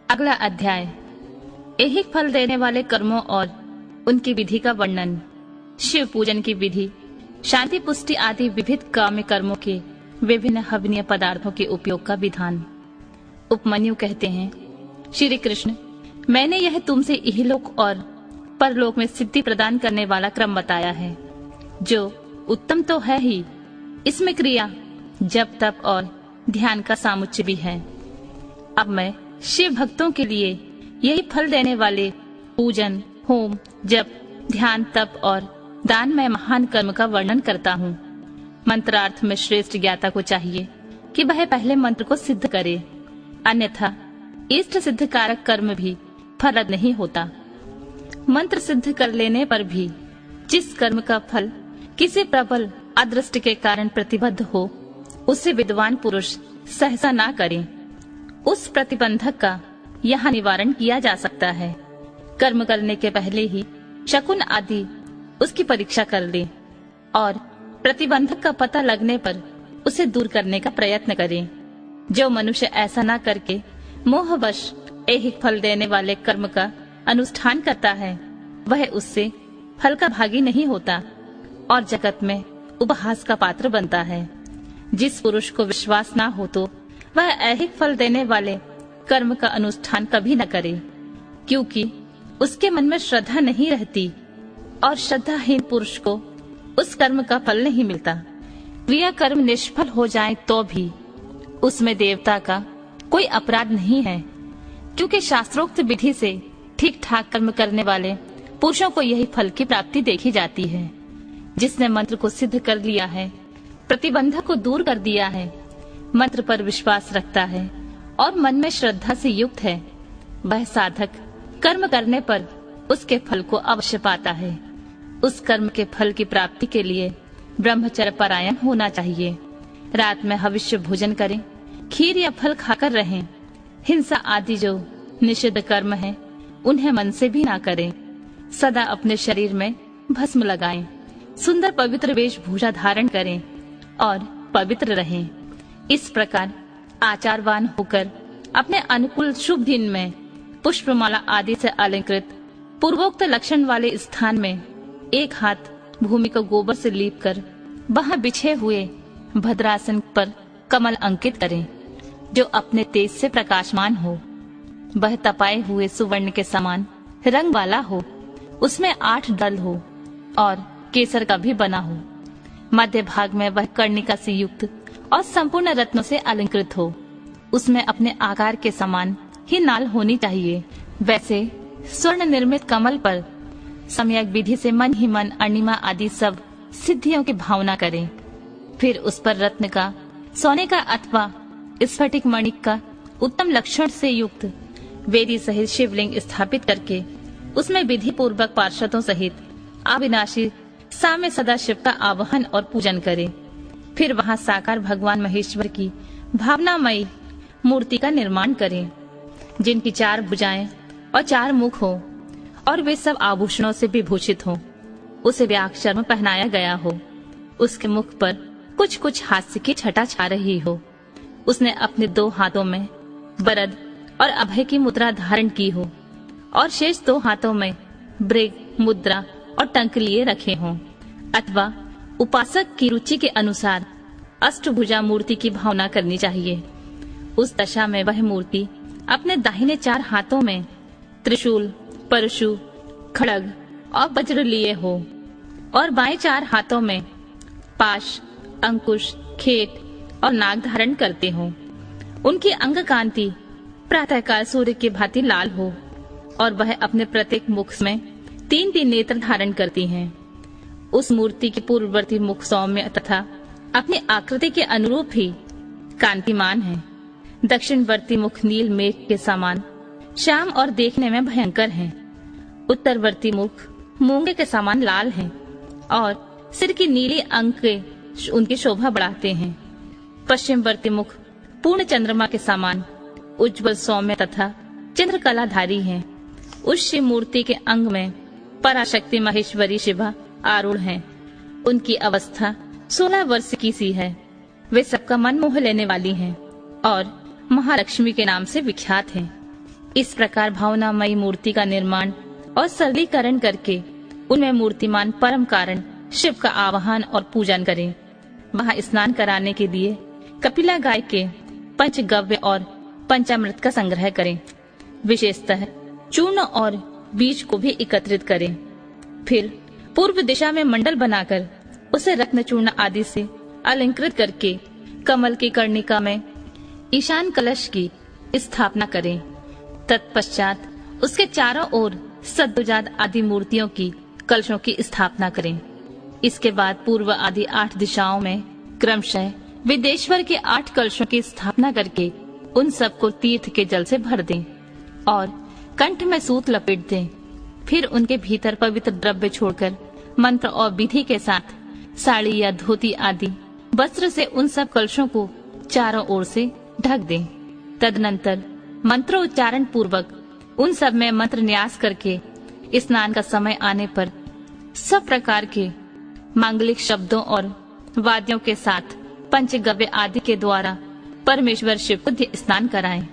अगला अध्याय ऐहिक फल देने वाले कर्मों और उनकी विधि का वर्णन। शिव पूजन की विधि, शांति पुष्टि आदि विविध काम्य कर्मों के विभिन्न हवनीय पदार्थों के उपयोग का विधान। उपमन्यु कहते हैं, श्री कृष्ण, मैंने यह तुमसे इहलोक और परलोक में सिद्धि प्रदान करने वाला क्रम बताया है, जो उत्तम तो है ही। इसमें क्रिया, जप, तप और ध्यान का सामुच्चय भी है। अब मैं शिव भक्तों के लिए यही फल देने वाले पूजन, होम, जप, ध्यान, तप और दान में महान कर्म का वर्णन करता हूँ। मंत्रार्थ में श्रेष्ठ ज्ञाता को चाहिए कि वह पहले मंत्र को सिद्ध करे, अन्यथा इष्ट सिद्ध कारक कर्म भी फलद नहीं होता। मंत्र सिद्ध कर लेने पर भी जिस कर्म का फल किसी प्रबल अदृष्ट के कारण प्रतिबद्ध हो, उसे विद्वान पुरुष सहसा ना करें। उस प्रतिबंधक का यहाँ निवारण किया जा सकता है। कर्म करने के पहले ही शकुन आदि उसकी परीक्षा कर ले और प्रतिबंधक का पता लगने पर उसे दूर करने का प्रयत्न करें। जो मनुष्य ऐसा ना करके मोहवश ऐहिक फल देने वाले कर्म का अनुष्ठान करता है, वह उससे फल का भागी नहीं होता और जगत में उपहास का पात्र बनता है। जिस पुरुष को विश्वास ना हो तो वह ऐहिक फल देने वाले कर्म का अनुष्ठान कभी न करे, क्योंकि उसके मन में श्रद्धा नहीं रहती और श्रद्धाहीन पुरुष को उस कर्म का फल नहीं मिलता। क्रिया कर्म निष्फल हो जाए तो भी उसमें देवता का कोई अपराध नहीं है, क्योंकि शास्त्रोक्त विधि से ठीक ठाक कर्म करने वाले पुरुषों को यही फल की प्राप्ति देखी जाती है। जिसने मंत्र को सिद्ध कर लिया है, प्रतिबंधक को दूर कर दिया है, मंत्र पर विश्वास रखता है और मन में श्रद्धा से युक्त है, वह साधक कर्म करने पर उसके फल को अवश्य पाता है। उस कर्म के फल की प्राप्ति के लिए ब्रह्मचर्य परायण होना चाहिए। रात में हविष्य भोजन करें, खीर या फल खाकर रहें। हिंसा आदि जो निषिद्ध कर्म है, उन्हें मन से भी ना करें। सदा अपने शरीर में भस्म लगाएं, सुंदर पवित्र वेशभूषा धारण करें और पवित्र रहें। इस प्रकार आचारवान होकर अपने अनुकूल शुभ दिन में पुष्पमाला आदि से अलंकृत पूर्वोक्त लक्षण वाले स्थान में एक हाथ भूमि को गोबर से लीपकर वहां बिछे हुए भद्रासन पर कमल अंकित करें, जो अपने तेज से प्रकाशमान हो। वह तपाए हुए सुवर्ण के समान रंग वाला हो, उसमें 8 दल हो और केसर का भी बना हो। मध्य भाग में वह कर्णिका से युक्त और संपूर्ण रत्नों से अलंकृत हो। उसमें अपने आकार के समान ही नाल होनी चाहिए। वैसे स्वर्ण निर्मित कमल पर सम्यक विधि से मन ही मन अणिमा आदि सब सिद्धियों की भावना करें। फिर उस पर रत्न का, सोने का अथवा स्फटिक मणिक का उत्तम लक्षण से युक्त वेदी सहित शिवलिंग स्थापित करके उसमें विधि पूर्वक पार्षदों सहित अविनाशी साम्य सदाशिव का आवाहन और पूजन करें। फिर वहां साकार भगवान महेश्वर की भावनामयी मूर्ति का निर्माण करें, जिनकी 4 भुजाएं और 4 मुख हो और वे सब आभूषणों से विभूषित हो। उसे व्याघ्र पहनाया गया हो, उसके मुख पर कुछ कुछ हास्य की छटा छा रही हो। उसने अपने 2 हाथों में वरद और अभय की मुद्रा धारण की हो और शेष 2 हाथों में मृग, मुद्रा और टंक लिए रखे हों, अथवा उपासक की रुचि के अनुसार अष्टभुजा मूर्ति की भावना करनी चाहिए। उस दशा में वह मूर्ति अपने दाहिने 4 हाथों में त्रिशूल, परशु, खड्ग और वज्र लिए हो और बाएं 4 हाथों में पाश, अंकुश, खेट और नाग धारण करते हो। उनकी अंग कांति प्रातःकाल सूर्य की भांति लाल हो और वह अपने प्रत्येक मुख में 3-3 नेत्र धारण करती हैं। उस मूर्ति के पूर्ववर्ती मुख सौम्य तथा अपनी आकृति के अनुरूप ही कांतिमान है। दक्षिणवर्ती मुख नील मेघ के समान श्याम और देखने में भयंकर है। उत्तरवर्ती मुख मूंगे के समान लाल है और सिर की नीली अंक के उनकी शोभा बढ़ाते हैं। पश्चिमवर्ती मुख पूर्ण चंद्रमा के समान उज्ज्वल सौम्य तथा चंद्रकलाधारी है। उस शिव मूर्ति के अंग में पराशक्ति महेश्वरी शिवा आरूढ़ हैं। उनकी अवस्था 16 वर्ष की सी है। वे सबका मन मोह लेने वाली हैं और महालक्ष्मी के नाम से विख्यात हैं। इस प्रकार भावनामयी मूर्ति का निर्माण और सरलीकरण करके उनमें मूर्तिमान परम कारण शिव का आवाहन और पूजन करें। वहां स्नान कराने के लिए कपिला गाय के पंचगव्य और पंचामृत का संग्रह करें। विशेषतः चूर्ण और बीज को भी एकत्रित करें। फिर पूर्व दिशा में मंडल बनाकर उसे रत्न चूर्ण आदि से अलंकृत करके कमल की कर्णिका में ईशान कलश की स्थापना करें। तत्पश्चात उसके चारों ओर सद्योजात आदि मूर्तियों की कलशों की स्थापना करें। इसके बाद पूर्व आदि 8 दिशाओं में क्रमशः विदेश्वर के 8 कलशों की स्थापना करके उन सबको तीर्थ के जल से भर दें और कंठ में सूत लपेट दें। फिर उनके भीतर पवित्र द्रव्य छोड़कर मंत्र और विधि के साथ साड़ी या धोती आदि वस्त्र से उन सब कलशों को चारों ओर से ढक दें। तदनंतर मंत्रोच्चारण पूर्वक उन सब में मंत्र न्यास करके स्नान का समय आने पर सब प्रकार के मांगलिक शब्दों और वाद्यों के साथ पंचगव्य आदि के द्वारा परमेश्वर शिव को स्नान कराएं।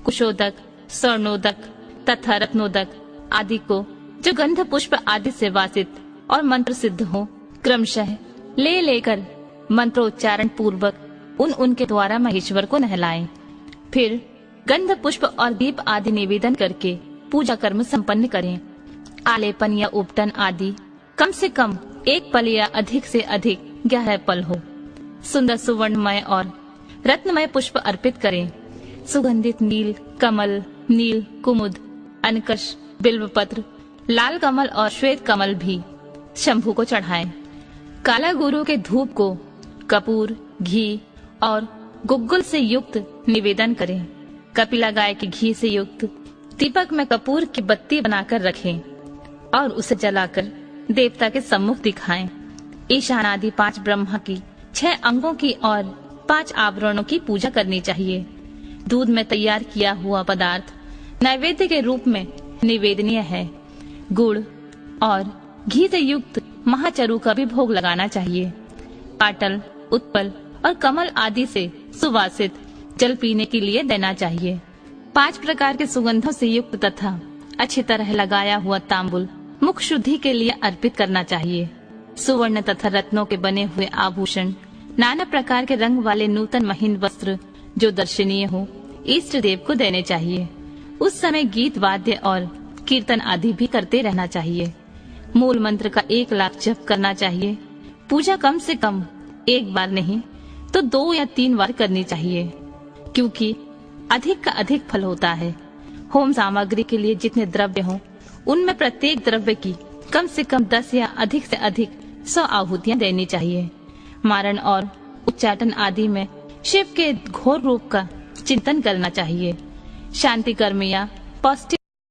कुशोदक, स्वर्णोदक तथा रत्नोदक आदि को जो गंध पुष्प आदि से वासित और मंत्र सिद्ध हो क्रमशः ले लेकर मंत्रोच्चारण पूर्वक उनके द्वारा महेश्वर को नहलाएं। फिर गंध पुष्प और दीप आदि निवेदन करके पूजा कर्म संपन्न करें। आलेपन या उपटन आदि कम से कम 1 पल या अधिक से अधिक 11 पल हो। सुंदर सुवर्णमय और रत्नमय पुष्प अर्पित करें। सुगंधित नील कमल, नील कुमुद, अनकश, बिल्वपत्र, लाल कमल और श्वेत कमल भी शंभु को चढ़ाएं। काला गुरु के धूप को कपूर, घी और गुग्गुल से युक्त निवेदन करें। कपिला गाय के घी से युक्त दीपक में कपूर की बत्ती बनाकर रखें और उसे जलाकर देवता के सम्मुख दिखाएं। ईशान आदि 5 ब्रह्मा की 6 अंगों की और 5 आवरणों की पूजा करनी चाहिए। दूध में तैयार किया हुआ पदार्थ नैवेद्य के रूप में निवेदनीय है। गुड़ और घी से युक्त महाचरु का भी भोग लगाना चाहिए। पाटल, उत्पल और कमल आदि से सुवासित जल पीने के लिए देना चाहिए। 5 प्रकार के सुगंधों से युक्त तथा अच्छी तरह लगाया हुआ तांबुल मुख शुद्धि के लिए अर्पित करना चाहिए। सुवर्ण तथा रत्नों के बने हुए आभूषण, नाना प्रकार के रंग वाले नूतन महीन वस्त्र जो दर्शनीय हो, इष्ट देव को देने चाहिए। उस समय गीत वाद्य और कीर्तन आदि भी करते रहना चाहिए। मूल मंत्र का 1 लाख जप करना चाहिए। पूजा कम से कम 1 बार नहीं तो 2 या 3 बार करनी चाहिए, क्योंकि अधिक का अधिक फल होता है। होम सामग्री के लिए जितने द्रव्य हों, उनमें प्रत्येक द्रव्य की कम से कम 10 या अधिक से अधिक 100 आहुतियां देनी चाहिए। मारण और उच्चाटन आदि में शिव के घोर रूप का चिंतन करना चाहिए। शांति कर्म या पौष्टिक